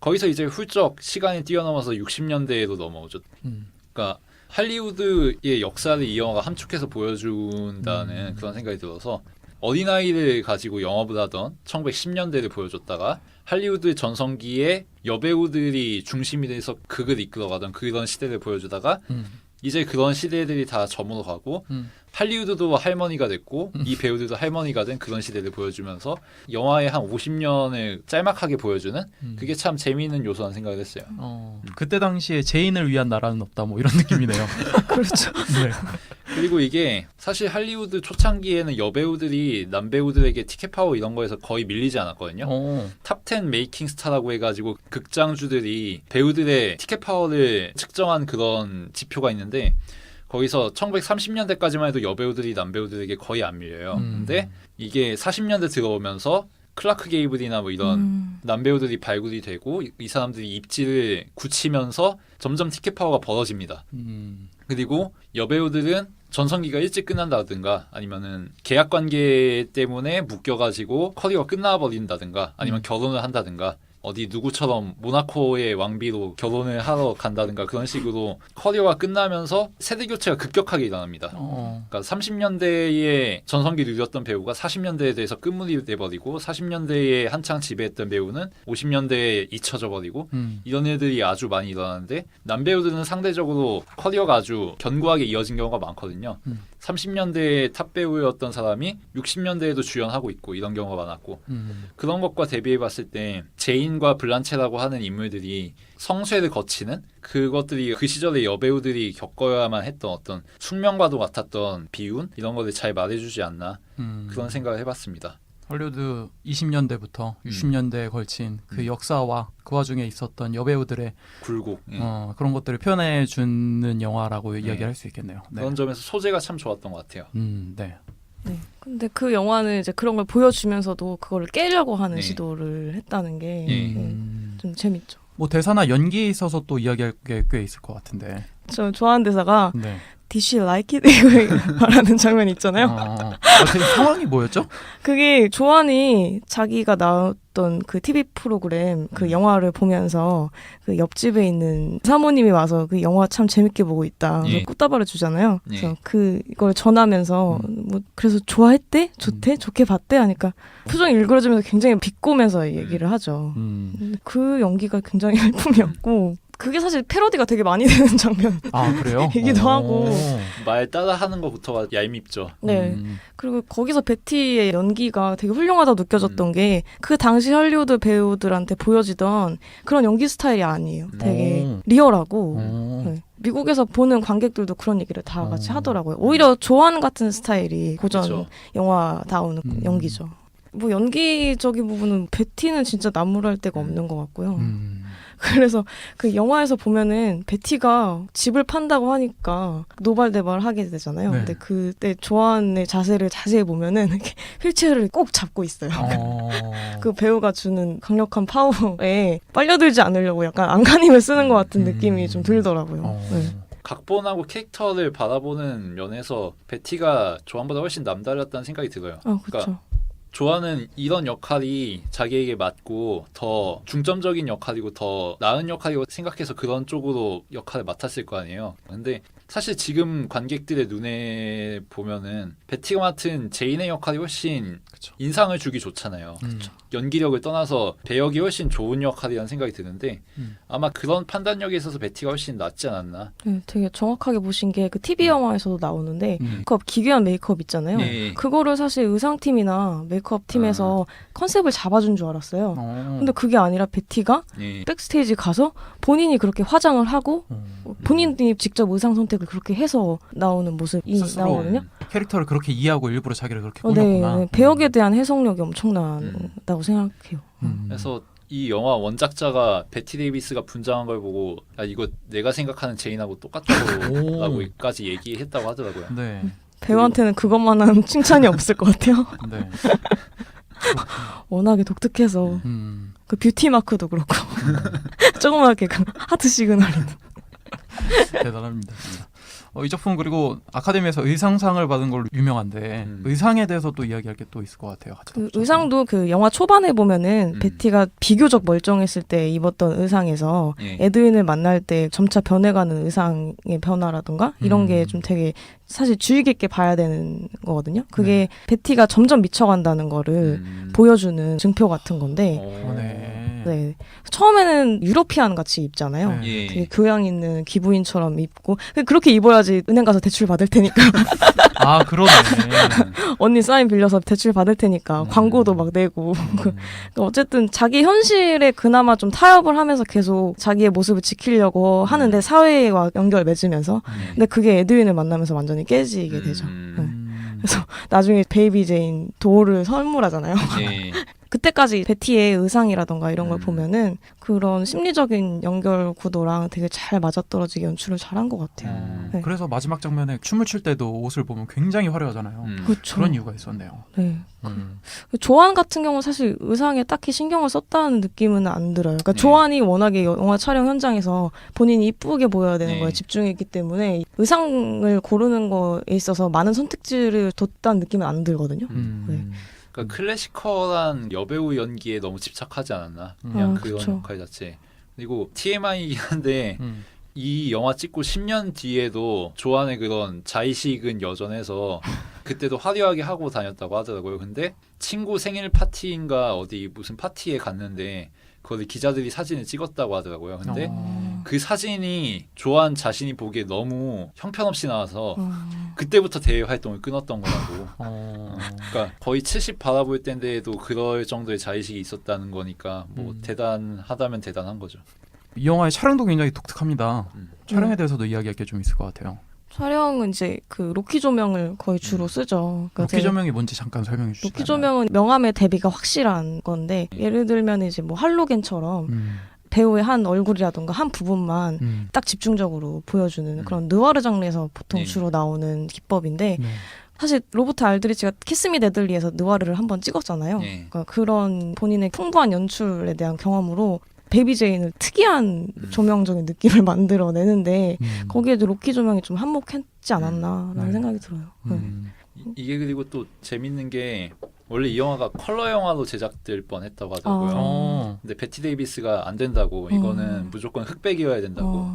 거기서 이제 훌쩍 시간이 뛰어넘어서 60년대에도 넘어오죠. 그러니까 할리우드의 역사를 이 영화가 함축해서 보여준다는 그런 생각이 들어서 어린아이를 가지고 영업을 하던 1910년대를 보여줬다가 할리우드 전성기에 여배우들이 중심이 돼서 극을 이끌어가던 그런 시대를 보여주다가 이제 그런 시대들이 다 저물어 가고 할리우드도 할머니가 됐고 이 배우들도 할머니가 된 그런 시대를 보여주면서 영화의 한 50년을 짤막하게 보여주는 그게 참 재미있는 요소라는 생각을 했어요. 그때 당시에 제인을 위한 나라는 없다 뭐 이런 느낌이네요. 그렇죠. 네. 그리고 이게 사실 할리우드 초창기에는 여배우들이 남배우들에게 티켓 파워 이런 거에서 거의 밀리지 않았거든요. 탑10 메이킹 스타라고 해가지고 극장주들이 배우들의 티켓 파워를 측정한 그런 지표가 있는데 거기서 1930년대까지만 해도 여배우들이 남배우들에게 거의 안 밀려요. 근데 이게 40년대 들어오면서 클라크 게이블이나 뭐 이런 남배우들이 발굴이 되고 이 사람들이 입지를 굳히면서 점점 티켓 파워가 벌어집니다. 그리고 여배우들은 전성기가 일찍 끝난다든가 아니면은 계약 관계 때문에 묶여가지고 커리어가 끝나버린다든가 아니면 결혼을 한다든가 어디 누구처럼 모나코의 왕비로 결혼을 하러 간다든가 그런 식으로 커리어가 끝나면서 세대 교체가 급격하게 일어납니다. 그러니까 30년대에 전성기를 누렸던 배우가 40년대에 대해서 끝물이 돼버리고 40년대에 한창 지배했던 배우는 50년대에 잊혀져 버리고 이런 일들이 아주 많이 일어나는데 남배우들은 상대적으로 커리어가 아주 견고하게 이어진 경우가 많거든요. 30년대에 탑 배우였던 사람이 60년대에도 주연하고 있고 이런 경우가 많았고 그런 것과 대비해봤을 때 제인과 블란체라고 하는 인물들이 성쇠를 거치는 그것들이 그 시절의 여배우들이 겪어야만 했던 어떤 숙명과도 같았던 비운 이런 것을 잘 말해주지 않나 그런 생각을 해봤습니다. 헐리우드 20년대부터 60년대에 걸친 그 역사와 그 와중에 있었던 여배우들의 굴곡 그런 것들을 표현해 주는 영화라고 이야기할 수 있겠네요. 네. 그런 점에서 소재가 참 좋았던 것 같아요. 네. 네. 근데 그 영화는 이제 그런 걸 보여주면서도 그거를 깨려고 하는 네. 시도를 했다는 게 좀 재밌죠. 뭐 대사나 연기에 있어서 또 이야기할 게 꽤 있을 것 같은데. 저 좋아하는 대사가 네. Did she like it? 이거 말하는 장면이 있잖아요. 그 상황이 뭐였죠? 그게 조안이 자기가 나왔던 그 TV 프로그램 그 영화를 보면서 그 옆집에 있는 사모님이 와서 그 영화 참 재밌게 보고 있다. 예. 꽃다발을 주잖아요. 예. 그래서 그걸 전하면서 뭐 그래서 좋아했대? 좋대? 좋게 봤대? 하니까 표정이 일그러지면서 굉장히 비꼬면서 얘기를 하죠. 그 연기가 굉장히 일품이었고 그게 사실 패러디가 되게 많이 되는 장면. 아, 그래요? 이기도 하고. 말 따라하는 것부터가 얄밉죠. 네. 그리고 거기서 베티의 연기가 되게 훌륭하다고 느껴졌던 게 그 당시 할리우드 배우들한테 보여지던 그런 연기 스타일이 아니에요. 되게 리얼하고. 네. 미국에서 보는 관객들도 그런 얘기를 다 같이 하더라고요. 오히려 조안 같은 스타일이 고전 그쵸. 영화다운 연기죠. 뭐 연기적인 부분은 베티는 진짜 나무랄 데가 없는 것 같고요. 그래서 그 영화에서 보면은 베티가 집을 판다고 하니까 노발대발 하게 되잖아요. 네. 근데 그때 조안의 자세를 자세히 보면은 이렇게 휠체어를 꼭 잡고 있어요. 그 배우가 주는 강력한 파워에 빨려들지 않으려고 약간 안간힘을 쓰는 것 같은 느낌이 좀 들더라고요. 네. 각본하고 캐릭터를 바라보는 면에서 베티가 조안보다 훨씬 남다르다는 생각이 들어요. 그렇죠. 그러니까 조안은 이런 역할이 자기에게 맞고 더 중점적인 역할이고 더 나은 역할이고 생각해서 그런 쪽으로 역할을 맡았을 거 아니에요. 근데 사실 지금 관객들의 눈에 보면은 베티가 맡은 제인의 역할이 훨씬 그쵸. 인상을 주기 좋잖아요. 연기력을 떠나서 배역이 훨씬 좋은 역할이라는 생각이 드는데 아마 그런 판단력에 있어서 베티가 훨씬 낫지 않았나. 네, 되게 정확하게 보신 게 그 TV 영화에서도 나오는데 그 기괴한 메이크업 있잖아요. 네. 그거를 사실 의상팀이나 메이크업 팀에서 컨셉을 잡아준 줄 알았어요. 근데 그게 아니라 베티가 네. 백스테이지 가서 본인이 그렇게 화장을 하고 본인이 직접 의상 선택을 그렇게 해서 나오는 모습이 스스로 나오거든요. 캐릭터를 그렇게 이해하고 일부러 자기를 그렇게 네, 꾸몄구나. 네, 배역에 대한 해석력이 엄청나다고 생각해요. 그래서 이 영화 원작자가 베티 데이비스가 분장한 걸 보고 야 이거 내가 생각하는 제인하고 똑같다고라고까지 얘기했다고 하더라고요. 네. 배우한테는 그것만한 칭찬이 없을 것 같아요. 네. 워낙에 독특해서 그 뷰티 마크도 그렇고 조그맣게 그 하트 시그널이 대단합니다. 진짜. 이 작품은 그리고 아카데미에서 의상상을 받은 걸로 유명한데 의상에 대해서 또 이야기할 게 또 있을 것 같아요. 그 의상도 그 영화 초반에 보면은 베티가 비교적 멀쩡했을 때 입었던 의상에서 에드윈을 만날 때 점차 변해가는 의상의 변화라든가 이런 게 좀 되게 사실 주의 깊게 봐야 되는 거거든요. 그게 베티가 점점 미쳐간다는 거를 보여주는 증표 같은 건데 네. 네. 처음에는 유러피안 같이 입잖아요. 네. 예. 되게 교양 있는 기부인처럼 입고 그렇게 입어야지 은행 가서 대출 받을 테니까 아, 그러네. 언니 사인 빌려서 대출 받을 테니까 광고도 막 내고 그러니까 어쨌든 자기 현실에 그나마 좀 타협을 하면서 계속 자기의 모습을 지키려고 하는데 사회와 연결 맺으면서 근데 그게 에드윈을 만나면서 완전히 깨지게 되죠. 네. 그래서 나중에 베이비 제인 도어를 선물하잖아요. 예. 그때까지 베티의 의상이라던가 이런 걸 보면은 그런 심리적인 연결 구도랑 되게 잘 맞아떨어지게 연출을 잘한 것 같아요. 네. 그래서 마지막 장면에 춤을 출 때도 옷을 보면 굉장히 화려하잖아요. 그렇죠. 그런 이유가 있었네요. 네. 조안 같은 경우는 사실 의상에 딱히 신경을 썼다는 느낌은 안 들어요. 그러니까 네. 조안이 워낙에 영화 촬영 현장에서 본인이 이쁘게 보여야 되는 네. 거에 집중했기 때문에 의상을 고르는 거에 있어서 많은 선택지를 뒀다는 느낌은 안 들거든요. 네. 그러니까 클래시컬한 여배우 연기에 너무 집착하지 않았나. 그냥 그런 그쵸. 역할 자체. 그리고 TMI이긴 한데 이 영화 찍고 10년 뒤에도 조안의 그런 자의식은 여전해서 그때도 화려하게 하고 다녔다고 하더라고요. 근데 친구 생일 파티인가 어디 무슨 파티에 갔는데 그걸 기자들이 사진을 찍었다고 하더라고요. 근데 그 사진이 조안 자신이 보기에 너무 형편없이 나와서 그때부터 대외 활동을 끊었던 거라고. 그러니까 거의 70 바라볼 때인데도 그럴 정도의 자의식이 있었다는 거니까 뭐 대단하다면 대단한 거죠. 이 영화의 촬영도 굉장히 독특합니다. 촬영에 대해서도 이야기할 게 좀 있을 것 같아요. 촬영은 이제 그 로키 조명을 거의 주로 쓰죠. 그러니까 로키 조명이 뭔지 잠깐 설명해 주시죠. 로키 조명은 명암의 대비가 확실한 건데 예를 들면 이제 뭐 할로겐처럼 배우의 한 얼굴이라던가 한 부분만 딱 집중적으로 보여주는 그런 느와르 장르에서 보통 네. 주로 나오는 기법인데 네. 사실 로버트 알드리치가 키스미 데들리에서 느와르를 한번 찍었잖아요. 네. 그러니까 그런 본인의 풍부한 연출에 대한 경험으로 베이비 제인을 특이한 조명적인 느낌을 만들어내는데 거기에도 로키 조명이 좀 한몫했지 않았나라는 네. 생각이 들어요. 네. 이게 그리고 또 재밌는 게 원래 이 영화가 컬러 영화로 제작될 뻔했다고 하더라고요. 근데 베티 데이비스가 안 된다고 이거는 무조건 흑백이어야 된다고.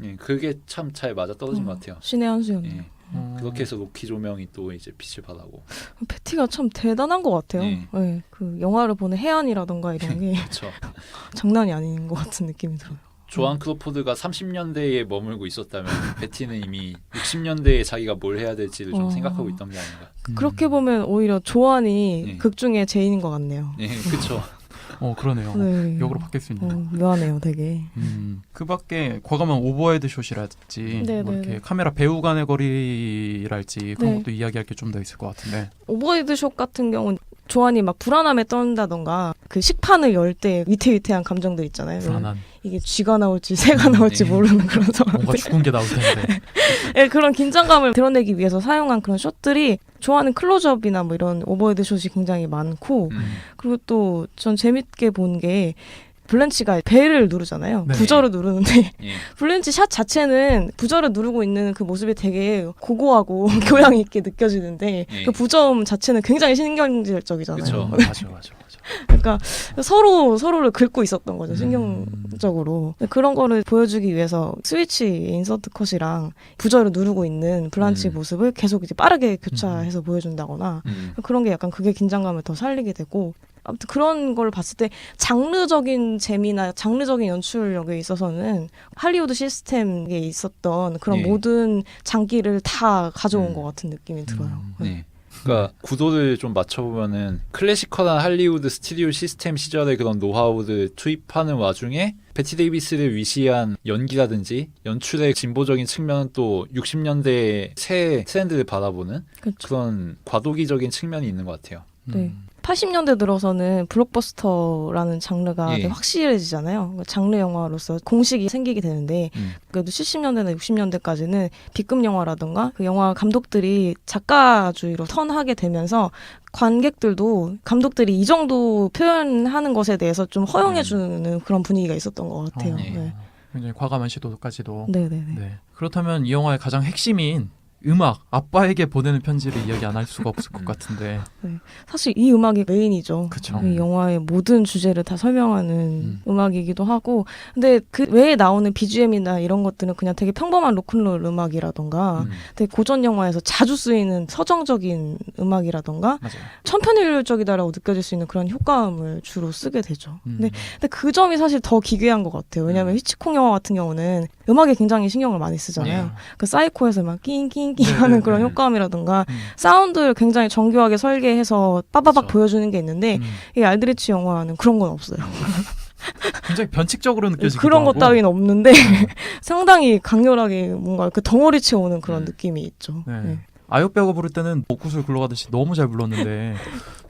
예, 그게 참 잘 맞아 떨어진 것 같아요. 신의 한 수였네요. 예. 그렇게 해서 로키 조명이 또 이제 빛을 발하고. 베티가 참 대단한 것 같아요. 네. 네, 그 영화를 보는 해안이라던가 이런 게 그렇죠. 장난이 아닌 것 같은 느낌이 들어요. 조안 크로포드가 30년대에 머물고 있었다면 베티는 이미 60년대에 자기가 뭘 해야 될지를 좀 생각하고 있던 게 아닌가. 그렇게 보면 오히려 조안이 네. 극 중에 제인인 것 같네요. 예, 그렇죠. 그러네요. 네. 역으로 바뀌었습니다. 묘하네요, 되게. 그 밖에 과감한 오버헤드 숏이랄지 네, 뭐 네, 이렇게 네. 카메라 배우 간의 거리랄지 그런 네. 것도 이야기할 게 좀 더 있을 것 같은데. 오버헤드 숏 같은 경우는 조안이 막 불안함에 떤다던가 그 식판을 열 때 위태위태한 감정들 있잖아요. 불안한 이게 쥐가 나올지 새가 나올지 네. 모르는 그런 상황. 뭔가 죽은 게 나올 텐데. 네, 그런 긴장감을 드러내기 위해서 사용한 그런 숏들이 좋아하는 클로즈업이나 뭐 이런 오버헤드 숏이 굉장히 많고 그리고 또 전 재밌게 본 게 블렌치가 배를 누르잖아요. 네. 부저를 누르는데 예. 블렌치 샷 자체는 부저를 누르고 있는 그 모습이 되게 고고하고 교양 있게 느껴지는데 예. 그 부저음 자체는 굉장히 신경질적이잖아요. 그쵸. 맞아. 그러니까 서로를 긁고 있었던 거죠. 신경적으로. 그런 거를 보여주기 위해서 스위치 인서트 컷이랑 부저를 누르고 있는 블란치 모습을 계속 이제 빠르게 교차해서 보여준다거나 그런 게 약간 그게 긴장감을 더 살리게 되고 아무튼 그런 걸 봤을 때 장르적인 재미나 장르적인 연출력에 있어서는 할리우드 시스템에 있었던 그런 예. 모든 장기를 다 가져온 것 같은 느낌이 들어요. 네. 그러니까 구도를 좀 맞춰보면은 클래시컬한 할리우드 스튜디오 시스템 시절의 그런 노하우를 투입하는 와중에 베티 데이비스를 위시한 연기라든지 연출의 진보적인 측면은 또 60년대의 새 트렌드를 바라보는 그렇죠. 그런 과도기적인 측면이 있는 것 같아요. 네. 80년대 들어서는 블록버스터라는 장르가 예. 되게 확실해지잖아요. 장르 영화로서 공식이 생기게 되는데 그래도 70년대나 60년대까지는 B급 영화라든가 그 영화 감독들이 작가주의로 턴하게 되면서 관객들도 감독들이 이 정도 표현하는 것에 대해서 좀 허용해주는 그런 분위기가 있었던 것 같아요. 네. 굉장히 과감한 시도까지도. 네네네. 네. 그렇다면 이 영화의 가장 핵심인 음악, 아빠에게 보내는 편지를 이야기 안 할 수가 없을 것 같은데. 사실 이 음악이 메인이죠. 그쵸. 이 영화의 모든 주제를 다 설명하는 음악이기도 하고, 근데 그 외에 나오는 BGM이나 이런 것들은 그냥 되게 평범한 로큰롤 음악이라던가, 되게 고전 영화에서 자주 쓰이는 서정적인 음악이라던가, 맞아요. 천편일률적이다라고 느껴질 수 있는 그런 효과음을 주로 쓰게 되죠. 근데 그 점이 사실 더 기괴한 것 같아요. 왜냐하면 히치콕 영화 같은 경우는 음악에 굉장히 신경을 많이 쓰잖아요. 그 사이코에서 막 낑낑낑 하는 그런 효과음이라든가 사운드를 굉장히 정교하게 설계해서 빠바박 그쵸. 보여주는 게 있는데 이 알드리치 영화는 그런 건 없어요. 굉장히 변칙적으로 느껴지기도 그런 것 하고. 따위는 없는데 상당히 강렬하게 뭔가 그 덩어리 채우는 그런 느낌이 있죠. 네. 네. 아역배가 부를 때는 목구슬 굴러가듯이 너무 잘 불렀는데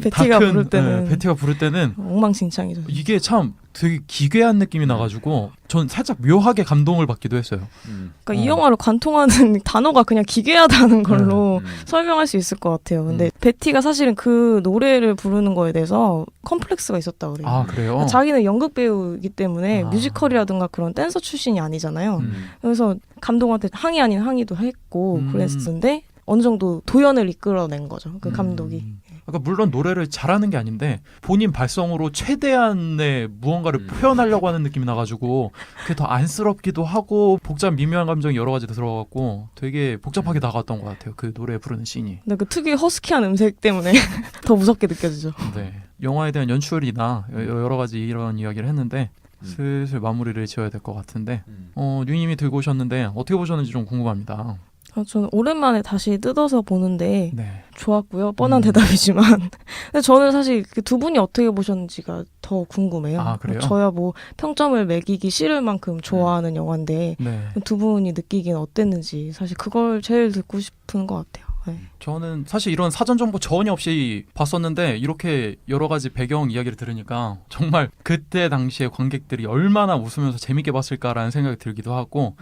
베티가 부를 때는 베티가 부를 때는 엉망진창이죠. 이게 참 되게 기괴한 느낌이 나가지고 전 살짝 묘하게 감동을 받기도 했어요. 그러니까 이 영화를 관통하는 단어가 그냥 기괴하다는 걸로 음. 설명할 수 있을 것 같아요. 근데 베티가 사실은 그 노래를 부르는 거에 대해서 컴플렉스가 있었다고 그래요. 아 그래요? 자기는 연극 배우이기 때문에 아. 뮤지컬이라든가 그런 댄서 출신이 아니잖아요. 그래서 감독한테 항의 아닌 항의도 했고 그랬었는데 어느 정도 도연을 이끌어낸 거죠. 그 감독이. 그러니까 물론 노래를 잘하는 게 아닌데 본인 발성으로 최대한의 무언가를 표현하려고 하는 느낌이 나가지고 그게 더 안쓰럽기도 하고 복잡한 미묘한 감정이 여러 가지 들어가고 되게 복잡하게 나갔던 것 같아요. 그 노래 부르는 씬이. 근데 그 특유의 허스키한 음색 때문에 더 무섭게 느껴지죠. 네. 영화에 대한 연출이나 여러 가지 이런 이야기를 했는데 슬슬 마무리를 지어야 될 것 같은데 뉴님이 들고 오셨는데 어떻게 보셨는지 좀 궁금합니다. 저는 오랜만에 다시 뜯어서 보는데 네. 좋았고요. 뻔한 대답이지만. 근데 저는 사실 그 두 분이 어떻게 보셨는지가 더 궁금해요. 아, 그래요? 저야 뭐 평점을 매기기 싫을 만큼 좋아하는 영화인데 네. 두 분이 느끼기엔 어땠는지 사실 그걸 제일 듣고 싶은 것 같아요. 네. 저는 사실 이런 사전 정보 전혀 없이 봤었는데 이렇게 여러 가지 배경 이야기를 들으니까 정말 그때 당시에 관객들이 얼마나 웃으면서 재밌게 봤을까라는 생각이 들기도 하고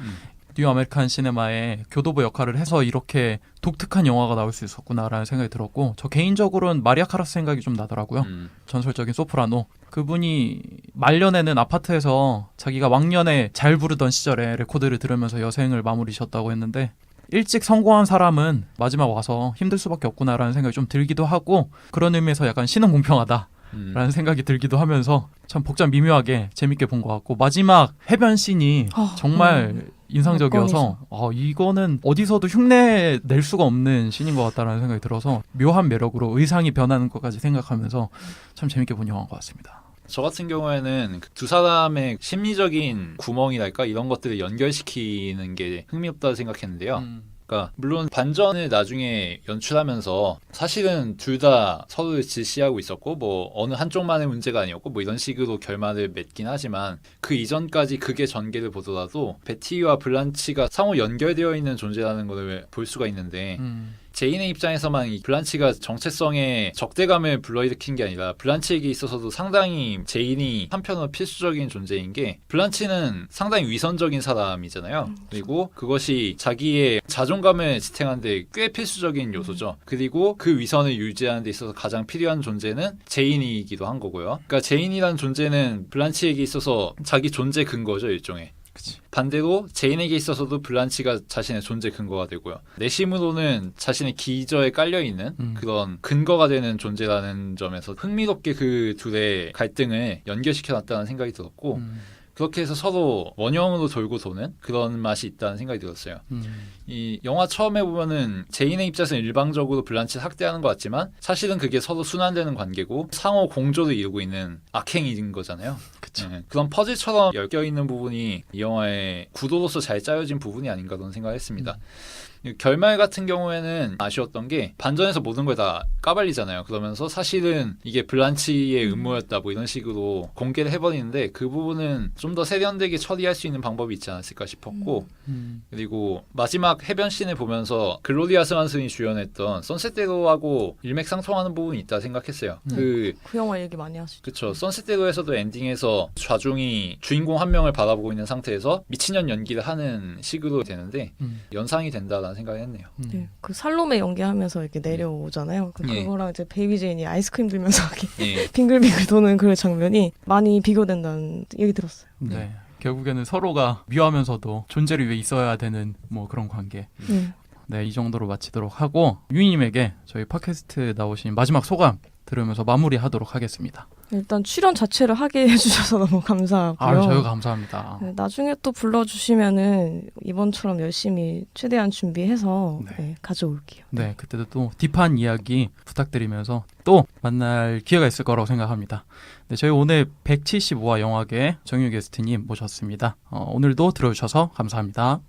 뉴 아메리칸 시네마의 교도부 역할을 해서 이렇게 독특한 영화가 나올 수 있었구나라는 생각이 들었고 저 개인적으로는 마리아 카라스 생각이 좀 나더라고요. 전설적인 소프라노. 그분이 말년에는 아파트에서 자기가 왕년에 잘 부르던 시절에 레코드를 들으면서 여생을 마무리셨다고 했는데 일찍 성공한 사람은 마지막 와서 힘들 수밖에 없구나라는 생각이 좀 들기도 하고 그런 의미에서 약간 신은 공평하다 라는 생각이 들기도 하면서 참 복잡 미묘하게 재밌게 본 것 같고 마지막 해변 씬이 정말 인상적이어서 이거는 어디서도 흉내 낼 수가 없는 씬인 것 같다라는 생각이 들어서 묘한 매력으로 의상이 변하는 것까지 생각하면서 참 재밌게 본 영화인 것 같습니다. 저 같은 경우에는 두 사람의 심리적인 구멍이랄까 이런 것들을 연결시키는 게 흥미롭다고 생각했는데요. 그러니까 물론 반전을 나중에 연출하면서 사실은 둘 다 서로를 질시하고 있었고 뭐 어느 한쪽만의 문제가 아니었고 뭐 이런 식으로 결말을 맺긴 하지만 그 이전까지 그게 전개를 보더라도 베티와 블란치가 상호 연결되어 있는 존재라는 것을 볼 수가 있는데 제인의 입장에서만 이 블란치가 정체성의 적대감을 불러일으킨 게 아니라 블란치에게 있어서도 상당히 제인이 한편으로 필수적인 존재인 게 블란치는 상당히 위선적인 사람이잖아요. 그리고 그것이 자기의 자존감을 지탱하는 데 꽤 필수적인 요소죠. 그리고 그 위선을 유지하는 데 있어서 가장 필요한 존재는 제인이기도 한 거고요. 그러니까 제인이라는 존재는 블란치에게 있어서 자기 존재 근거죠, 일종의. 반대로 제인에게 있어서도 블란치가 자신의 존재 근거가 되고요. 내심으로는 자신의 기저에 깔려있는 그런 근거가 되는 존재라는 점에서 흥미롭게 그 둘의 갈등을 연결시켜놨다는 생각이 들었고 그렇게 해서 서로 원형으로 돌고 도는 그런 맛이 있다는 생각이 들었어요. 이 영화 처음에 보면은 제인의 입장에서는 일방적으로 블란치를 학대하는 것 같지만 사실은 그게 서로 순환되는 관계고 상호 공조를 이루고 있는 악행인 거잖아요. 네, 그런 퍼즐처럼 엮여있는 부분이 이 영화의 구도로서 잘 짜여진 부분이 아닌가 그런 생각을 했습니다. 결말 같은 경우에는 아쉬웠던 게 반전에서 모든 걸 다 까발리잖아요. 그러면서 사실은 이게 블란치의 음모였다 뭐 이런 식으로 공개를 해버리는데 그 부분은 좀 더 세련되게 처리할 수 있는 방법이 있지 않았을까 싶었고 그리고 마지막 해변 씬을 보면서 글로리아 스완슨이 주연했던 선셋대로하고 일맥상통하는 부분이 있다 생각했어요. 그 영화 얘기 많이 하시죠. 그렇죠. 선셋대로에서도 엔딩에서 좌중이 주인공 한 명을 바라보고 있는 상태에서 미친년 연기를 하는 식으로 되는데 연상이 된다라는 생각을 했네요. 네, 그 살로메 연기하면서 이렇게 내려오잖아요. 그거랑 이제 베이비 제인이 아이스크림 들면서 이렇게 빙글빙글 도는 그 장면이 많이 비교된다는 얘기 들었어요. 네. 결국에는 서로가 미워하면서도 존재를 위해 있어야 되는 뭐 그런 관계. 네, 이 정도로 마치도록 하고 유이님에게 저희 팟캐스트 나오신 마지막 소감 들으면서 마무리하도록 하겠습니다. 일단 출연 자체를 하게 해주셔서 너무 감사하고요. 저희가 감사합니다. 네, 나중에 또 불러주시면은 이번처럼 열심히 최대한 준비해서 네. 가져올게요. 네, 그때도 또 딥한 이야기 부탁드리면서 또 만날 기회가 있을 거라고 생각합니다. 네, 저희 오늘 175화 영화계 정유 게스트님 모셨습니다. 오늘도 들어주셔서 감사합니다.